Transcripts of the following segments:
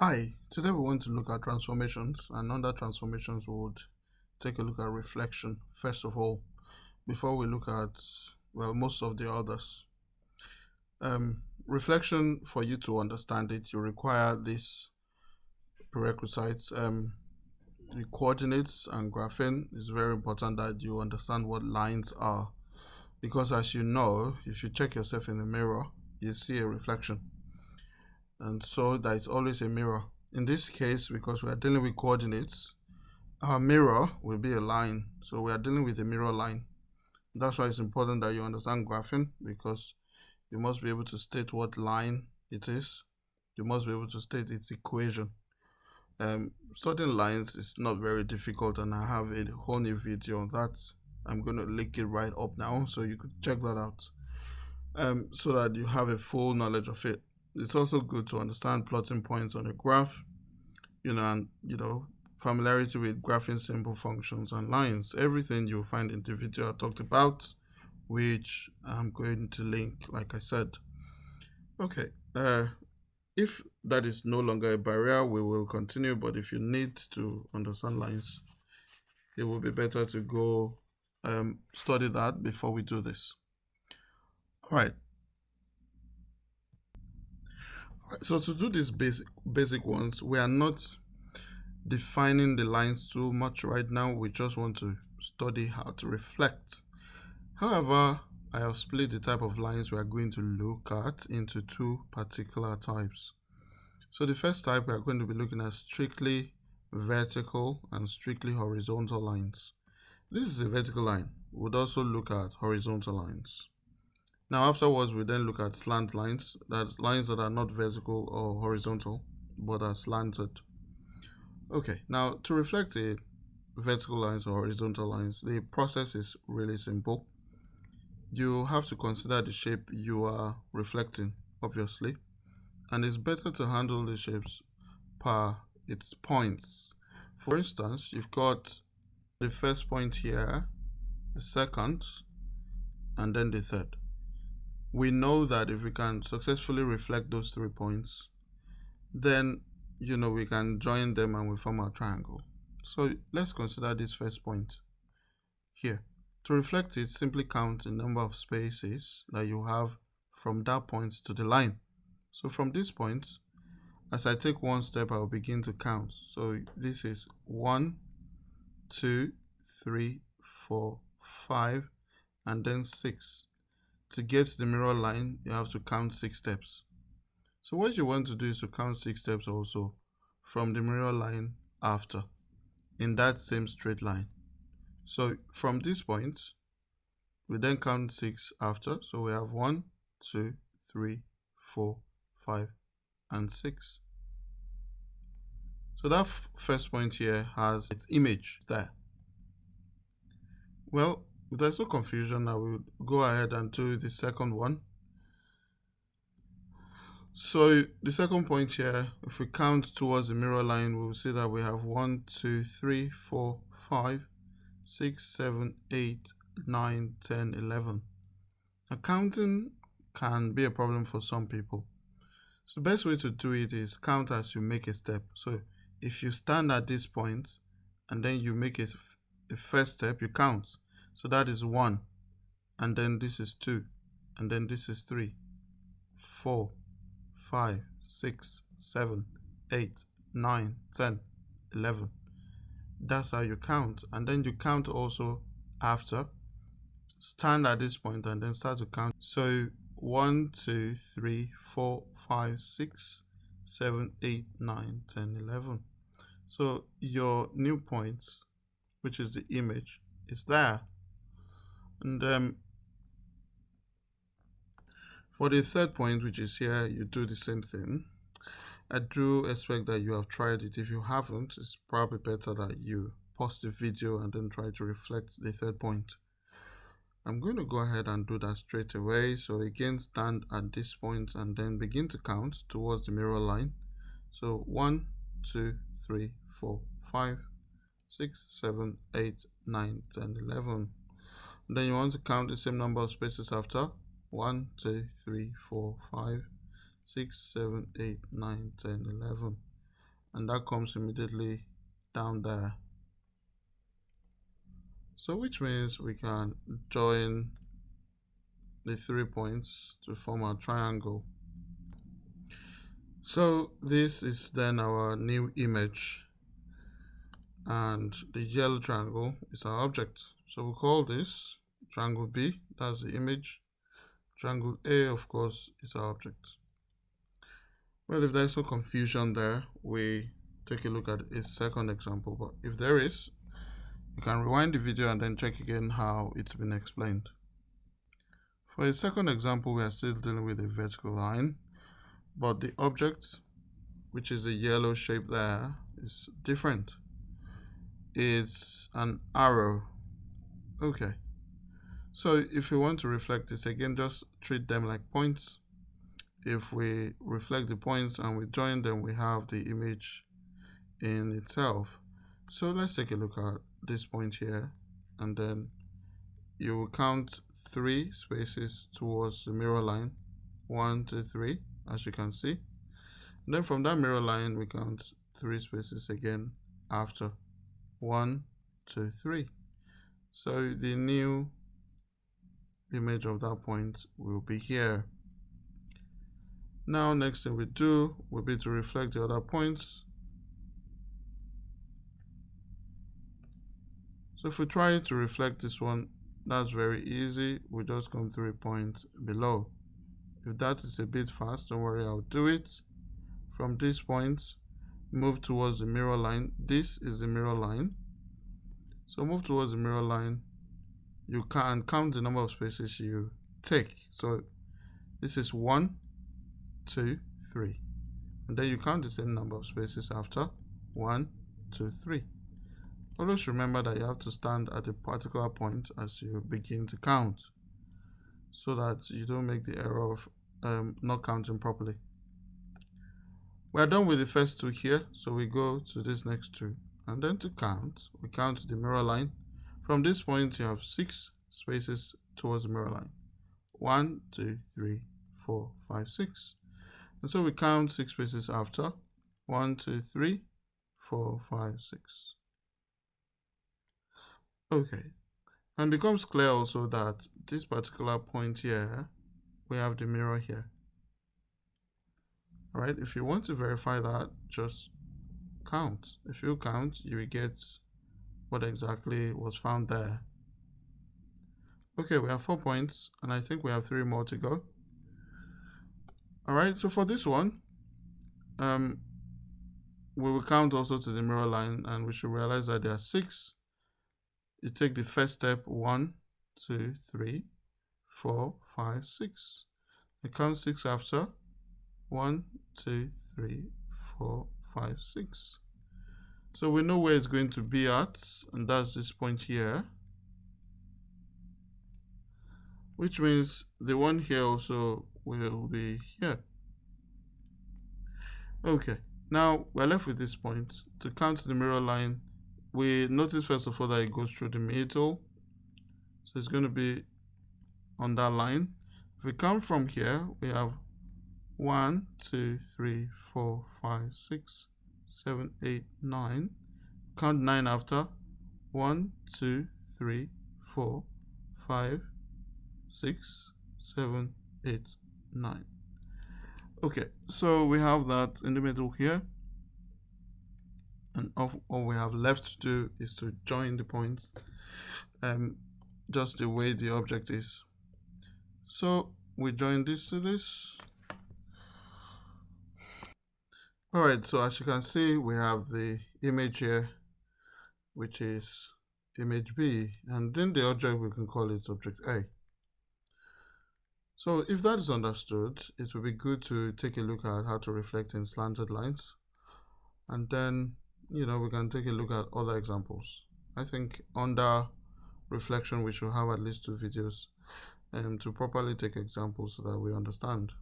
Hi, today we want to look at transformations, and under transformations we would take a look at reflection first of all, before we look at, well, most of the others. Reflection, for you to understand it, you require these prerequisites. The coordinates and graphing. It's very important that you understand what lines are, because as you know, if you check yourself in the mirror, you see a reflection, and so there is always a mirror. In this case, because we are dealing with coordinates, our mirror will be a line. So we are dealing with a mirror line. That's why it's important that you understand graphing, because you must be able to state what line it is. You must be able to state its equation. Studying lines is not very difficult, and I have a whole new video on that. I'm going to link it right up now so you could check that out, so that you have a full knowledge of it. It's also good to understand plotting points on a graph, and familiarity with graphing simple functions and lines. Everything you'll find in the video I talked about, which I'm going to link, like I said. Okay, if that is no longer a barrier, we will continue, but if you need to understand lines, it will be better to go study that before we do this. All right. So to do these basic ones, we are not defining the lines too much right now. We just want to study how to reflect. However, I have split the type of lines we are going to look at into two particular types. So the first type, we are going to be looking at strictly vertical and strictly horizontal lines. This is a vertical line. We would also look at horizontal lines. Now afterwards, we then look at slant lines. That's lines that are not vertical or horizontal, but are slanted. Okay, now to reflect the vertical lines or horizontal lines, the process is really simple. You have to consider the shape you are reflecting, obviously, and it's better to handle the shapes per its points. For instance, you've got the first point here, the second, and then the third. We know that if we can successfully reflect those 3 points, then we can join them and we form a triangle. So let's consider this first point here. To reflect it, simply count the number of spaces that you have from that point to the line. So from this point, as I take one step, I'll begin to count. So this is 1, 2, 3, 4, 5, and then 6. To get to the mirror line, you have to count 6 steps. So what you want to do is to count 6 steps also from the mirror line after, in that same straight line. So from this point, we then count 6 after. So we have 1, 2, 3, 4, 5, and 6. So that first point here has its image there. Well, if there's no confusion, I will go ahead and do the second one. So the second point here, if we count towards the mirror line, we will see that we have 1, 2, 3, 4, 5, 6, 7, 8, 9, 10, 11. Now counting can be a problem for some people. So the best way to do it is count as you make a step. So if you stand at this point and then you make a first step, you count. So that is 1, and then this is 2, and then this is 3, 4, 5, 6, 7, 8, 9, 10, 11. That's how you count. And then you count also after. Stand at this point and then start to count. So 1, 2, 3, 4, 5, 6, 7, 8, 9, 10, 11. So your new point, which is the image, is there. And for the third point, which is here, you do the same thing. I do expect that you have tried it. If you haven't, it's probably better that you pause the video and then try to reflect the third point. I'm going to go ahead and do that straight away. So again, stand at this point and then begin to count towards the mirror line. So 1, 2, 3, 4, 5, 6, 7, 8, 9, 10, 11. And then you want to count the same number of spaces after. 1, 2, 3, 4, 5, 6, 7, 8, 9, 10, 11. and that comes immediately down there. So which means we can join the 3 points to form a triangle. So this is then our new image, and the yellow triangle is our object. So we'll call this triangle B, that's the image. Triangle A, of course, is our object. Well, if there's no confusion there, we take a look at a second example. But if there is, you can rewind the video and then check again how it's been explained. For a second example, we are still dealing with a vertical line, but the object, which is the yellow shape there, is different. It's an arrow. Okay. So if you want to reflect this again, just treat them like points. If we reflect the points and we join them, we have the image in itself. So let's take a look at this point here, and then you will count 3 spaces towards the mirror line. 1, 2, 3, as you can see. And then from that mirror line, we count 3 spaces again after. 1, 2, 3. So the new image of that point will be here. Now, next thing we do will be to reflect the other points. So if we try to reflect this one, that's very easy. We just come through a point below. If that is a bit fast, don't worry, I'll do it. From this point, move towards the mirror line. This is the mirror line. So move towards the mirror line. You can count the number of spaces you take. So this is 1, 2, 3. And then you count the same number of spaces after. 1, 2, 3. Always remember that you have to stand at a particular point as you begin to count, so that you don't make the error of not counting properly. We are done with the first 2 here, so we go to this next 2. And then to count, we count the mirror line. From this point, you have 6 spaces towards the mirror line. 1, 2, 3, 4, 5, 6. And so we count 6 spaces after. 1, 2, 3, 4, 5, 6. Okay. And it becomes clear also that this particular point here, we have the mirror here. All right, if you want to verify that, just count. If you count, you will get what exactly was found there. Okay, we have 4 points, and I think we have 3 more to go. All right, so for this one, we will count also to the mirror line, and we should realize that there are 6. You take the first step, 1, 2, 3, 4, 5, 6. You count 6 after. 1, 2, 3, 4, 5, 6. So we know where it's going to be at, and that's this point here. Which means the one here also will be here. Okay, now we're left with this point. To count the mirror line, we notice first of all that it goes through the middle. So it's going to be on that line. If we count from here, we have 1, 2, 3, 4, 5, 6, 7, 8, 9. Count 9 after. 1, 2, 3, 4, 5, 6, 7, 8, 9. Okay, so we have that in the middle here. And all we have left to do is to join the points just the way the object is. So we join this to this. All right, so as you can see, we have the image here, which is image B, and then the object, we can call it object A. So if that is understood, it will be good to take a look at how to reflect in slanted lines, and then we can take a look at other examples. I think under reflection, we should have at least 2 videos to properly take examples so that we understand.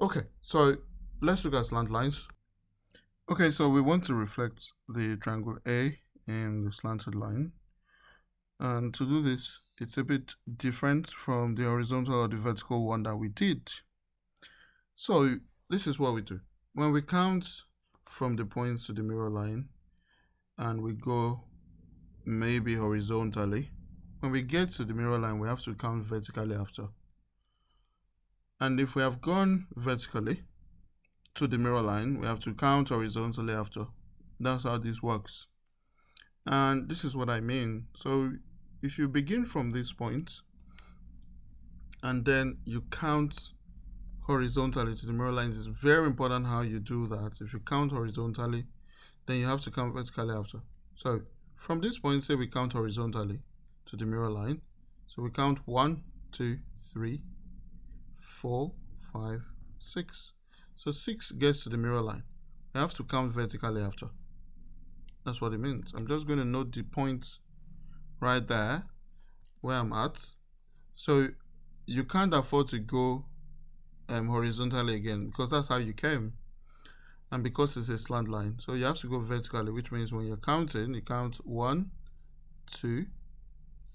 Okay, so let's look at slant lines. Okay, so we want to reflect the triangle A in the slanted line. And to do this, it's a bit different from the horizontal or the vertical one that we did. So this is what we do. When we count from the point to the mirror line and we go maybe horizontally, when we get to the mirror line, we have to count vertically after. And if we have gone vertically to the mirror line, we have to count horizontally after. That's how this works. And this is what I mean. So if you begin from this point and then you count horizontally to the mirror line, it's very important how you do that. If you count horizontally, then you have to count vertically after. So from this point, say we count horizontally to the mirror line. So we count 1, 2, 3, 4, 5, 6. So 6 gets to the mirror line. We have to count vertically after. That's what it means. I'm just going to note the point right there where I'm at. So you can't afford to go horizontally again because that's how you came. And because it's a slant line, so you have to go vertically, which means when you're counting, you count 1, 2,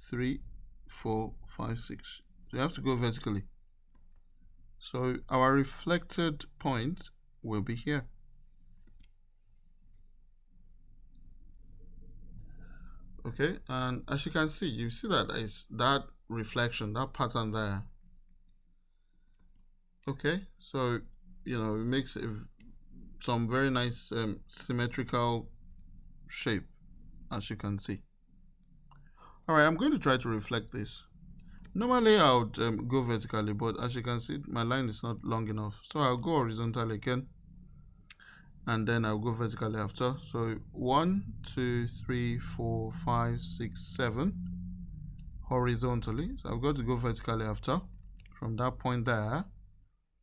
3, 4, 5, 6. So you have to go vertically. So our reflected point will be here. Okay, and as you can see, you see that is that reflection, that pattern there. Okay, so it makes some very nice symmetrical shape, as you can see. All right, I'm going to try to reflect this. Normally I would go vertically, but as you can see, my line is not long enough, so I'll go horizontally again and then I'll go vertically after. So 1, 2, 3, 4, 5, 6, 7 horizontally. So I've got to go vertically after from that point there.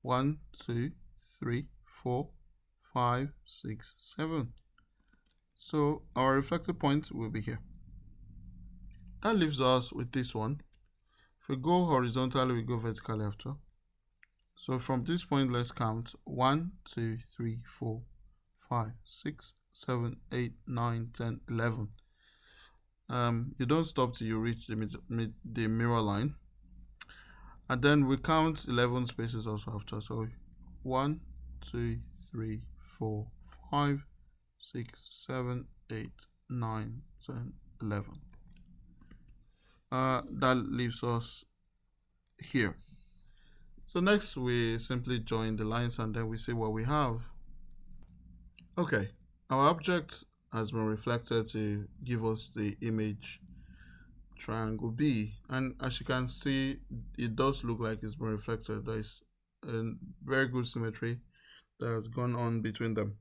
1, 2, 3, 4, 5, 6, 7. So our reflected point will be here. That leaves us with this one. If we go horizontally, we go vertically after. So from this point, let's count 1, 2, 3, 4, 5, 6, 7, 8, 9, 10, 11. You don't stop till you reach the mirror line. And then we count 11 spaces also after. So 1, 2, 3, 4, 5, 6, 7, 8, 9, 10, 11. That leaves us here. So next we simply join the lines and then we see what we have. Okay, our object has been reflected to give us the image triangle B, and as you can see, it does look like it's been reflected. There is a very good symmetry that has gone on between them.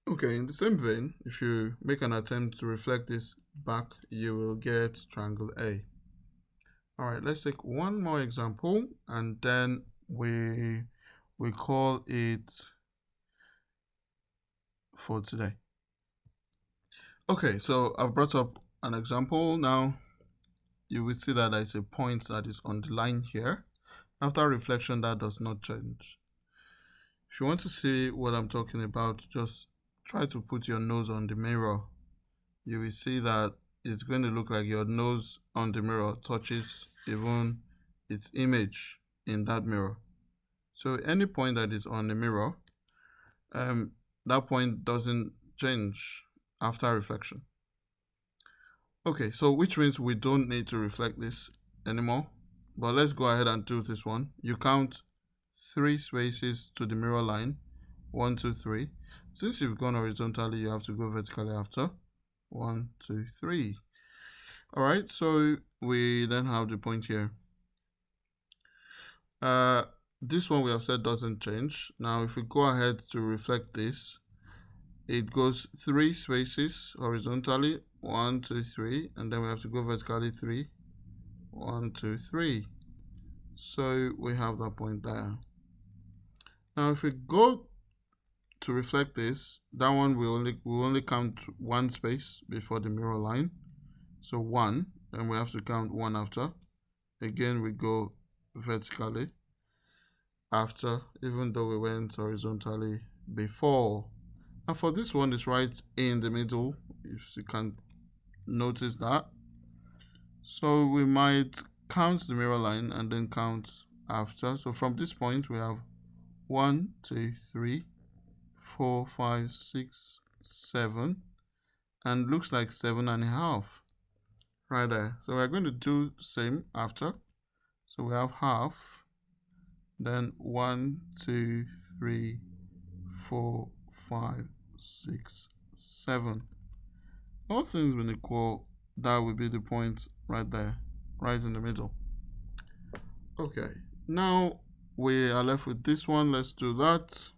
Okay, in the same vein, if you make an attempt to reflect this back, you will get triangle A. All right, let's take one more example and then we call it for today. Okay, so I've brought up an example. Now you will see that there's a point that is on the line here. After reflection, that does not change. If you want to see what I'm talking about, just try to put your nose on the mirror. You will see that it's going to look like your nose on the mirror touches even its image in that mirror. So any point that is on the mirror, that point doesn't change after reflection. Okay, so which means we don't need to reflect this anymore. But let's go ahead and do this one. You count 3 spaces to the mirror line. 1, 2, 3. Since you've gone horizontally, you have to go vertically after. 1, 2, 3. All right, so we then have the point here. This one we have said doesn't change. Now, if we go ahead to reflect this, it goes 3 spaces horizontally, 1, 2, 3, and then we have to go vertically 3, 1, 2, 3. So we have that point there. Now, if we go to reflect this, that one we only count 1 space before the mirror line. So 1, and we have to count 1 after. Again, we go vertically after, even though we went horizontally before. And for this one, it's right in the middle, if you can notice that. So we might count the mirror line and then count after. So from this point, we have 1, 2, 3, 4, 5, 6, 7, and looks like 7.5 right there. So we're going to do same after. So we have half, then 1, 2, 3, 4, 5, 6, 7. All things being equal, that would be the point right there, right in the middle. Okay, now we are left with this one. Let's do that.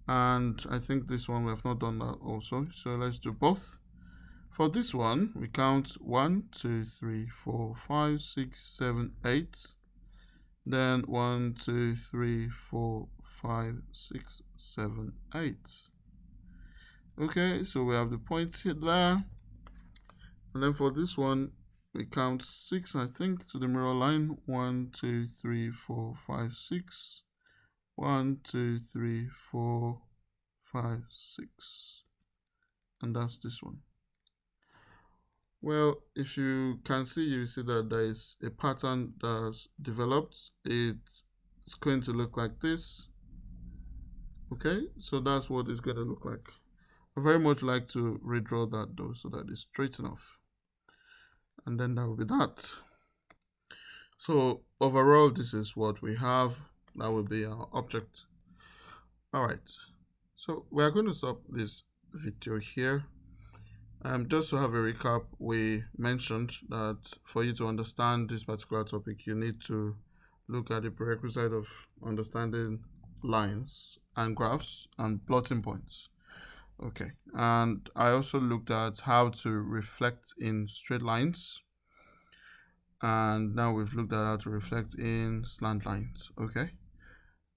And I think this one we have not done that also. So let's do both. For this one, we count 1, 2, 3, 4, 5, 6, 7, 8. Then 1, 2, 3, 4, 5, 6, 7, 8. Okay, so we have the points here there. And then for this one, we count 6, I think, to the mirror line. 1, 2, 3, 4, 5, 6. 1, 2, 3, 4, 5, 6. And that's this one. Well, if you can see, you see that there is a pattern that has developed. It's going to look like this. Okay, so that's what it's going to look like. I very much like to redraw that though, so that it's straight enough. And then that will be that. So overall, this is what we have. That will be our object. All right, so we are going to stop this video here. Just to have a recap, we mentioned that for you to understand this particular topic, you need to look at the prerequisite of understanding lines and graphs and plotting points. Okay, and I also looked at how to reflect in straight lines, and now we've looked at how to reflect in slant lines. Okay,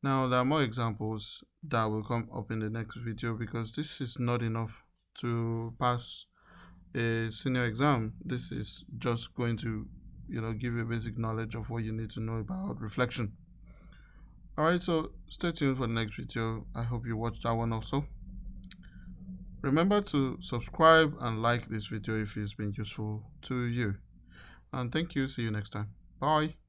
now there are more examples that will come up in the next video, because this is not enough to pass a senior exam. This is just going to, give you a basic knowledge of what you need to know about reflection. All right, so stay tuned for the next video. I hope you watch that one also. Remember to subscribe and like this video if it's been useful to you. And thank you. See you next time. Bye.